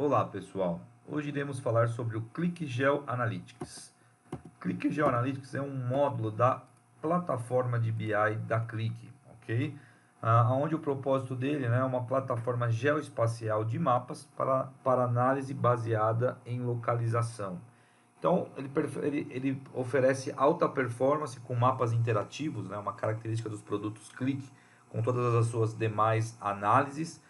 Olá pessoal, hoje iremos falar sobre o ClickGel Analytics. ClickGel Analytics é um módulo da plataforma de BI da Click, ok? Onde o propósito dele, né, é uma plataforma geoespacial de mapas para análise baseada em localização. Então, ele oferece alta performance com mapas interativos, né, uma característica dos produtos Click, com todas as suas demais análises,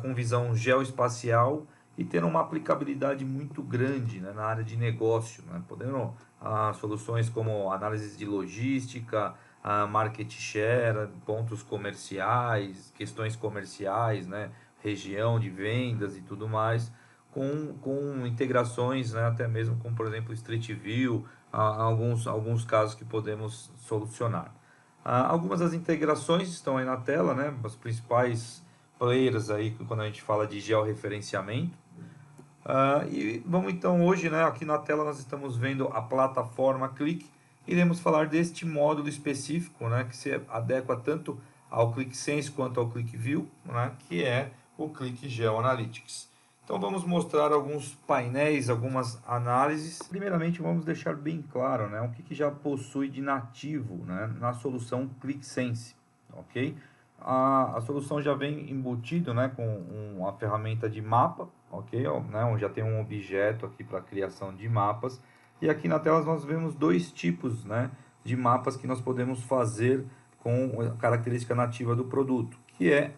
com visão geoespacial e tendo uma aplicabilidade muito grande, né, na área de negócio, né, podendo soluções como análise de logística, market share, pontos comerciais, questões comerciais, né, região de vendas e tudo mais, com integrações, né, até mesmo com, por exemplo, Street View, alguns casos que podemos solucionar. Algumas das integrações estão aí na tela, né, as principais players aí quando a gente fala de georreferenciamento. E vamos então hoje, né, aqui na tela nós estamos vendo a plataforma Click. Iremos falar deste módulo específico, né, que se adequa tanto ao ClickSense quanto ao ClickView, né, que é o ClickGel Analytics. Então vamos mostrar alguns painéis, algumas análises. Primeiramente vamos deixar bem claro, né, o que já possui de nativo, né, na solução ClickSense, ok? A solução já vem embutido, né, com uma ferramenta de mapa, ok? Né, onde já tem um objeto aqui para criação de mapas. E aqui na tela nós vemos dois tipos, né, de mapas que nós podemos fazer com a característica nativa do produto, que é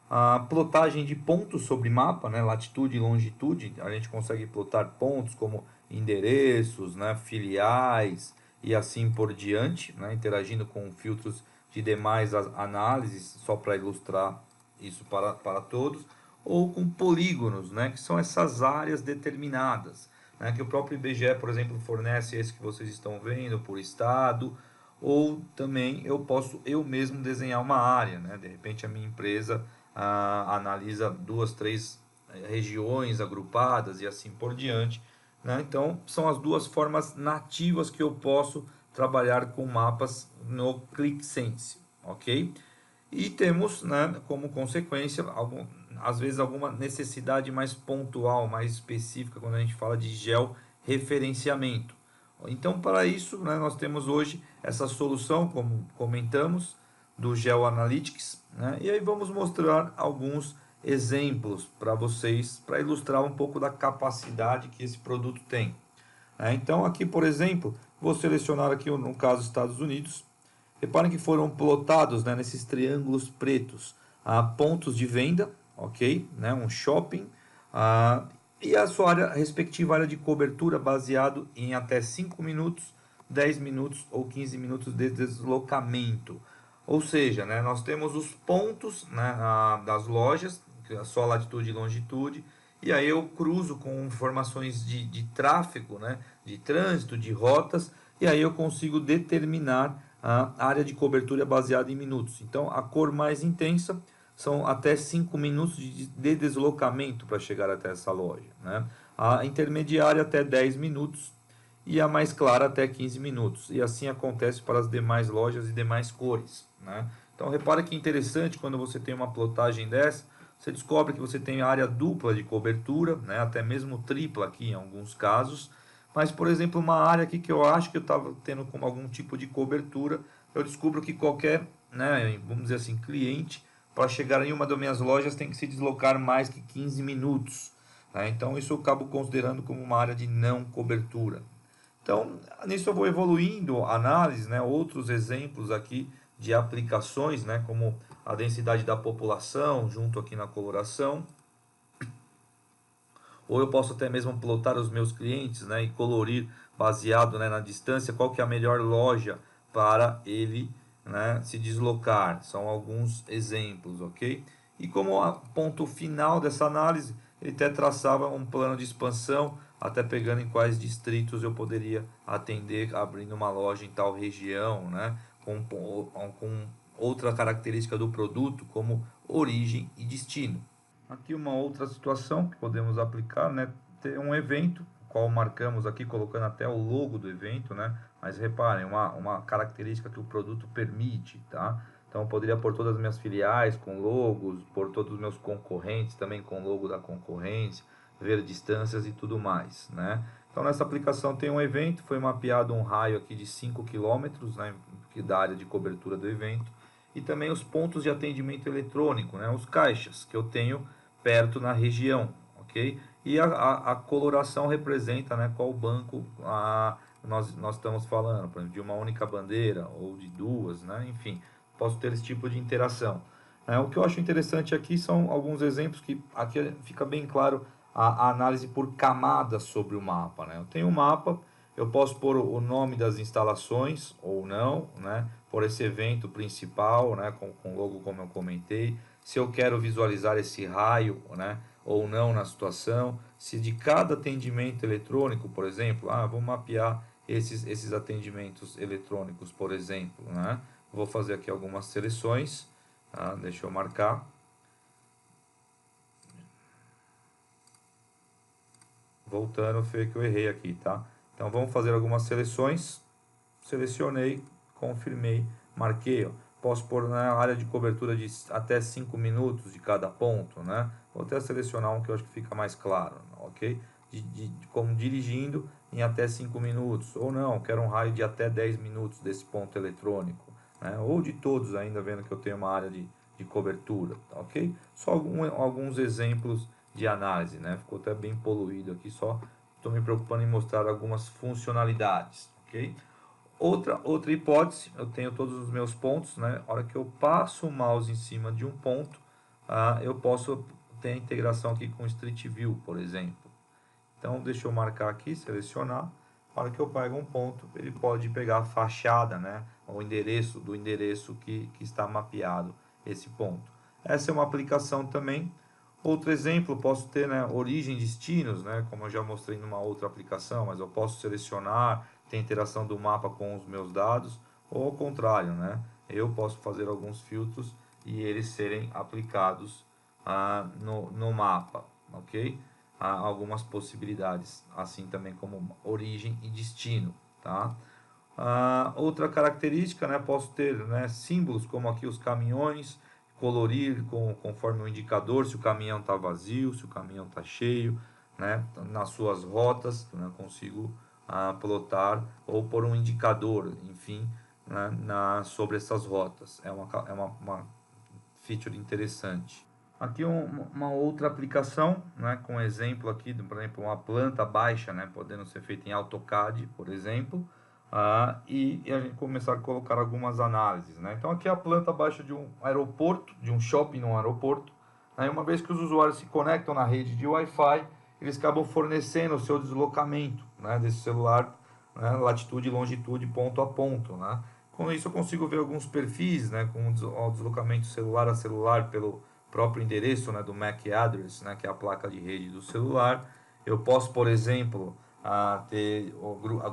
a plotagem de pontos sobre mapa, né, latitude e longitude. A gente consegue plotar pontos como endereços, né, filiais e assim por diante, né, interagindo com filtros de demais análises, só para ilustrar isso para todos, ou com polígonos, né, que são essas áreas determinadas, né, que o próprio IBGE, por exemplo, fornece esse que vocês estão vendo por estado, ou também eu posso eu mesmo desenhar uma área, né, de repente a minha empresa analisa duas, três regiões agrupadas e assim por diante, né? Então são as duas formas nativas que eu posso trabalhar com mapas no ClickSense, ok? E temos, né, como consequência, às vezes alguma necessidade mais pontual, mais específica, quando a gente fala de georreferenciamento. Então, para isso, né, nós temos hoje essa solução, como comentamos, do GeoAnalytics, né? E aí vamos mostrar alguns exemplos para vocês, para ilustrar um pouco da capacidade que esse produto tem. Então, aqui, por exemplo, vou selecionar aqui, no caso, Estados Unidos. Reparem que foram plotados, né, nesses triângulos pretos pontos de venda, ok? Né, um shopping, e a sua respectiva área de cobertura baseado em até 5 minutos, 10 minutos ou 15 minutos de deslocamento. Ou seja, né, nós temos os pontos, né, das lojas, que é só latitude e longitude, e aí eu cruzo com informações de tráfego, né, de trânsito, de rotas, e aí eu consigo determinar a área de cobertura baseada em minutos. Então, a cor mais intensa são até 5 minutos de deslocamento para chegar até essa loja, né? A intermediária até 10 minutos e a mais clara até 15 minutos. E assim acontece para as demais lojas e demais cores, né? Então, repara que interessante quando você tem uma plotagem dessa, você descobre que você tem área dupla de cobertura, né? Até mesmo tripla aqui em alguns casos. Mas, por exemplo, uma área aqui que eu acho que eu estava tendo como algum tipo de cobertura, eu descubro que qualquer, né, vamos dizer assim, cliente, para chegar em uma das minhas lojas tem que se deslocar mais que 15 minutos. Né? Então, isso eu acabo considerando como uma área de não cobertura. Então, nisso eu vou evoluindo a análise, né, outros exemplos aqui de aplicações, né, como a densidade da população, junto aqui na coloração, ou eu posso até mesmo plotar os meus clientes, né, e colorir baseado, né, na distância qual que é a melhor loja para ele, né, se deslocar. São alguns exemplos, ok? E como ponto final dessa análise, ele até traçava um plano de expansão, até pegando em quais distritos eu poderia atender, abrindo uma loja em tal região, né, com outra característica do produto, como origem e destino. Aqui uma outra situação que podemos aplicar, né? Ter um evento, qual marcamos aqui, colocando até o logo do evento, né? Mas reparem, uma característica que o produto permite, tá? Então, eu poderia pôr todas as minhas filiais com logos, pôr todos os meus concorrentes também com logo da concorrência. ver distâncias e tudo mais, né? Então nessa aplicação tem um evento, foi mapeado um raio aqui de 5 quilômetros, né, da área de cobertura do evento, e também os pontos de atendimento eletrônico, né, os caixas que eu tenho perto na região, ok? E a coloração representa, né, qual banco nós estamos falando, por exemplo, de uma única bandeira ou de duas, né? Enfim, posso ter esse tipo de interação. O que eu acho interessante aqui são alguns exemplos que aqui fica bem claro a análise por camadas sobre o mapa, né? Eu tenho um mapa, eu posso pôr o nome das instalações ou não, né? Por esse evento principal, né? Com logo como eu comentei. Se eu quero visualizar esse raio, né? Ou não na situação. Se de cada atendimento eletrônico, por exemplo, vou mapear esses atendimentos eletrônicos, por exemplo, né? Vou fazer aqui algumas seleções, tá? Deixa eu marcar. Voltando, foi que eu errei aqui, tá? Então vamos fazer algumas seleções. Selecionei, confirmei, marquei. Ó. Posso pôr na área de cobertura de até 5 minutos de cada ponto, né? Vou até selecionar um que eu acho que fica mais claro, ok? Como dirigindo em até 5 minutos. Ou não, quero um raio de até 10 minutos desse ponto eletrônico, né? Ou de todos ainda, vendo que eu tenho uma área de cobertura, tá, ok? Só alguns exemplos de análise, né? Ficou até bem poluído aqui, só estou me preocupando em mostrar algumas funcionalidades, ok? Outra hipótese, eu tenho todos os meus pontos, né? A hora que eu passo o mouse em cima de um ponto, eu posso ter a integração aqui com Street View, por exemplo. Então, deixa eu marcar aqui, selecionar. A hora que eu pego um ponto, ele pode pegar a fachada, né? O endereço do endereço que está mapeado, esse ponto. Essa é uma aplicação também. Outro exemplo, posso ter, né, origem e destinos, né? Como eu já mostrei numa outra aplicação, mas eu posso selecionar, ter interação do mapa com os meus dados, ou ao contrário, né? Eu posso fazer alguns filtros e eles serem aplicados no mapa, ok? Há algumas possibilidades, assim também como origem e destino, tá? Outra característica, né, posso ter, né, símbolos como aqui os caminhões, colorir conforme o indicador, se o caminhão está vazio, se o caminhão está cheio, né, nas suas rotas, né, consigo plotar ou por um indicador, enfim, né, sobre essas rotas. É uma feature interessante. Aqui uma outra aplicação, né, com exemplo aqui, por exemplo, uma planta baixa, né, podendo ser feita em AutoCAD, por exemplo, e a gente começar a colocar algumas análises, né. Então aqui é a planta baixa de um aeroporto, de um shopping num aeroporto, né, uma vez que os usuários se conectam na rede de Wi-Fi, eles acabam fornecendo o seu deslocamento, né, desse celular, né, latitude e longitude, ponto a ponto, né. Com isso eu consigo ver alguns perfis, né, com o deslocamento celular a celular pelo próprio endereço, né, do MAC address, né, que é a placa de rede do celular. Eu posso, por exemplo, ter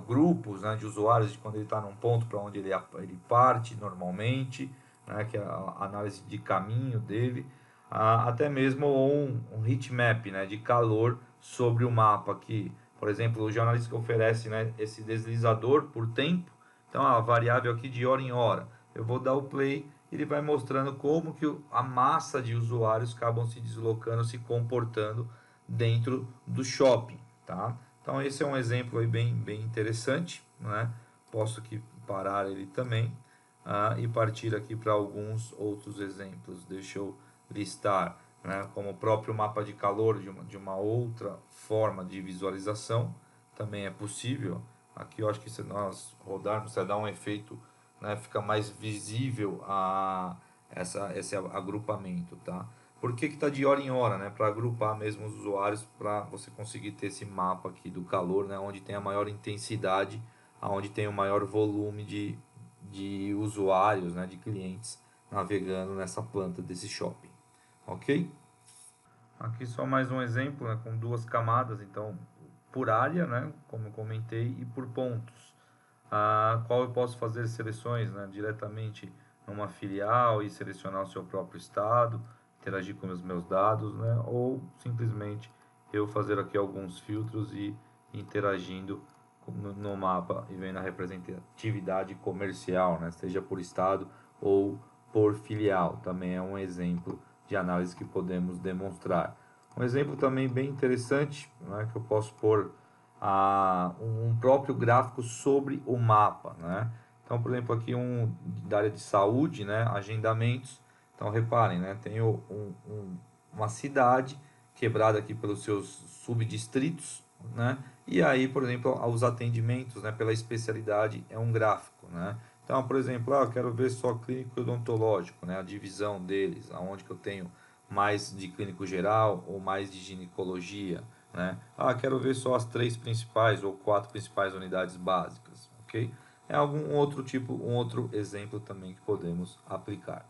grupos, né, de usuários de quando ele está num ponto para onde ele parte normalmente, né, que é a análise de caminho dele, até mesmo um heatmap, né, de calor sobre o mapa aqui. Por exemplo, o jornalista que oferece, né, esse deslizador por tempo, então a variável aqui de hora em hora. Eu vou dar o play, ele vai mostrando como que a massa de usuários acabam se deslocando, se comportando dentro do shopping, tá? Então esse é um exemplo aí bem interessante, né? Posso aqui parar ele também e partir aqui para alguns outros exemplos. Deixa eu listar, né? Como o próprio mapa de calor de uma outra forma de visualização, também é possível. Aqui eu acho que se nós rodarmos, você dá um efeito, né, fica mais visível esse agrupamento, tá? Por que está de hora em hora, né? Para agrupar mesmo os usuários, para você conseguir ter esse mapa aqui do calor, né? Onde tem a maior intensidade, onde tem o maior volume de usuários, né? De clientes navegando nessa planta desse shopping, ok? Aqui só mais um exemplo, né, com duas camadas, então por área, né, como eu comentei, e por pontos. Qual eu posso fazer seleções, né, diretamente numa filial e selecionar o seu próprio estado, interagir com os meus dados, né, ou simplesmente eu fazer aqui alguns filtros e interagindo no mapa e vendo a representatividade comercial, né, seja por estado ou por filial. Também é um exemplo de análise que podemos demonstrar. Um exemplo também bem interessante, né, que eu posso pôr um próprio gráfico sobre o mapa, né? Então, por exemplo, aqui da área de saúde, né, agendamentos. Então, reparem, né, tenho uma cidade quebrada aqui pelos seus subdistritos, né? E aí, por exemplo, os atendimentos, né, pela especialidade é um gráfico, né? Então, por exemplo, eu quero ver só clínico e odontológico, né, a divisão deles, aonde que eu tenho mais de clínico geral ou mais de ginecologia, né? Quero ver só as 3 principais ou 4 principais unidades básicas, ok? É algum outro tipo, um outro exemplo também que podemos aplicar.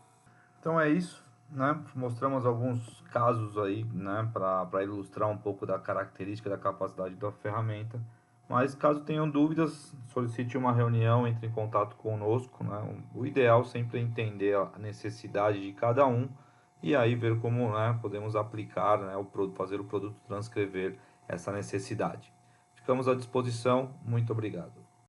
Então é isso, né? Mostramos alguns casos aí, né, para ilustrar um pouco da característica da capacidade da ferramenta. Mas caso tenham dúvidas, solicite uma reunião, entre em contato conosco, né? O ideal sempre é entender a necessidade de cada um e aí ver como, né, podemos aplicar, né, fazer o produto transcrever essa necessidade. Ficamos à disposição. Muito obrigado.